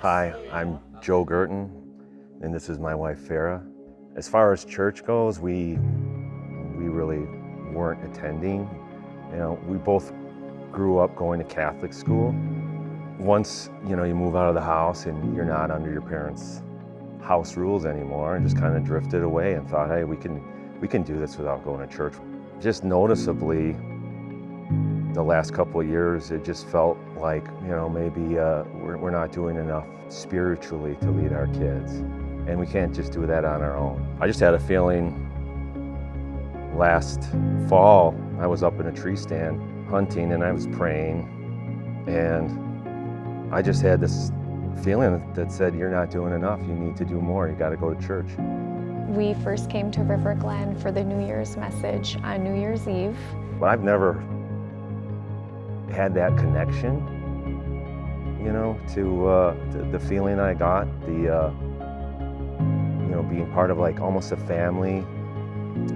Hi, I'm Joe Gerton, and this is my wife Farrah. As far as church goes, we really weren't attending. We both grew up going to Catholic school. Once, you move out of the house and you're not under your parents' house rules anymore, and just kind of drifted away and thought, hey, we can do this without going to church. Just noticeably, the last couple of years, it just felt like, maybe we're not doing enough spiritually to lead our kids. And we can't just do that on our own. I just had a feeling last fall, I was up in a tree stand hunting and I was praying, and I just had this feeling that said, you're not doing enough, you need to do more, you gotta go to church. We first came to River Glen for the New Year's message on New Year's Eve. But I've never had that connection, to the feeling I got, being part of like almost a family.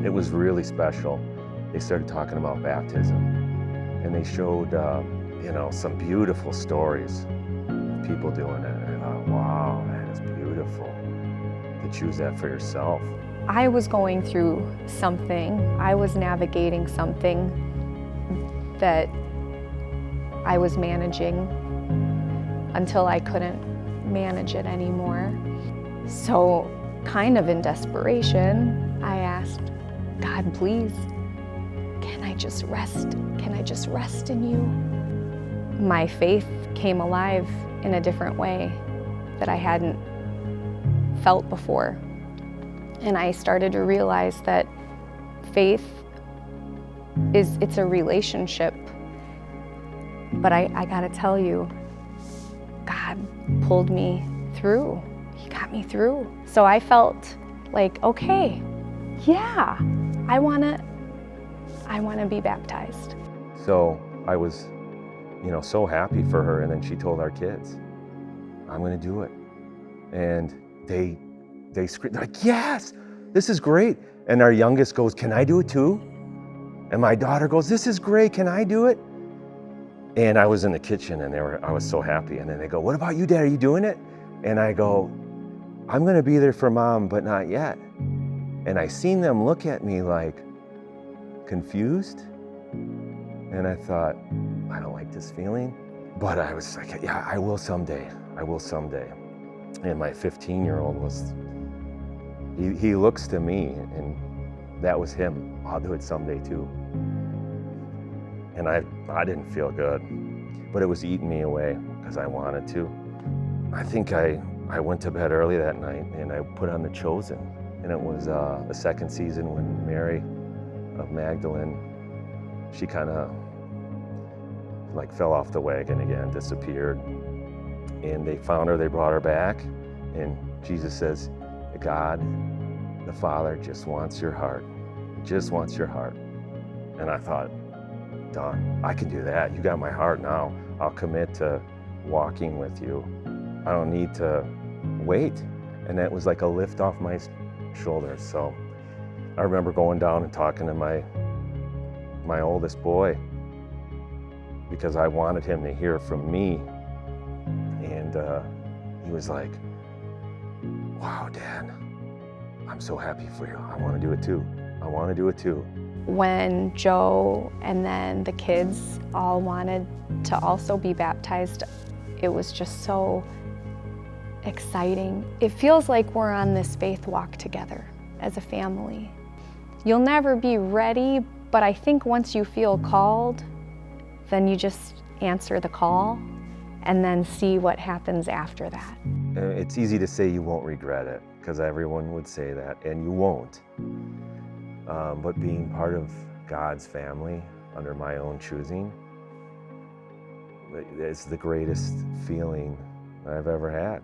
It was really special. They started talking about baptism, and they showed, some beautiful stories of people doing it. And I thought, wow, that is beautiful to choose that for yourself. I was going through something. I was navigating something that I was managing until I couldn't manage it anymore. So, kind of in desperation, I asked, God, please, can I just rest? Can I just rest in you? My faith came alive in a different way that I hadn't felt before. And I started to realize that faith it's a relationship. But I gotta tell you, God pulled me through. He got me through. So I felt like, okay, yeah, I wanna be baptized. So I was, so happy for her, and then she told our kids, I'm gonna do it. And they screamed, they're like, yes, this is great. And our youngest goes, can I do it too? And my daughter goes, this is great, can I do it? And I was in the kitchen and I was so happy. And then they go, what about you, Dad, are you doing it? And I go, I'm gonna be there for Mom, but not yet. And I seen them look at me like confused. And I thought, I don't like this feeling. But I was like, yeah, I will someday. I will someday. And my 15-year-old he looks to me, and that was him. I'll do it someday too. And I didn't feel good, but it was eating me away because I wanted to. I think I went to bed early that night and I put on The Chosen. And it was the second season when Mary of Magdalene, she kind of like fell off the wagon again, disappeared. And they found her, they brought her back, and Jesus says, God, the Father just wants your heart, just wants your heart. And I thought, done, I can do that. You got my heart now. I'll commit to walking with you. I don't need to wait. And that was like a lift off my shoulders. So I remember going down and talking to my oldest boy, because I wanted him to hear from me. And he was like, wow, Dad, I'm so happy for you. I want to do it too. I want to do it too. When Joe and then the kids all wanted to also be baptized, it was just so exciting. It feels like we're on this faith walk together as a family. You'll never be ready, but I think once you feel called, then you just answer the call and then see what happens after that. It's easy to say you won't regret it, because everyone would say that, and you won't. But being part of God's family under my own choosing, it's the greatest feeling I've ever had.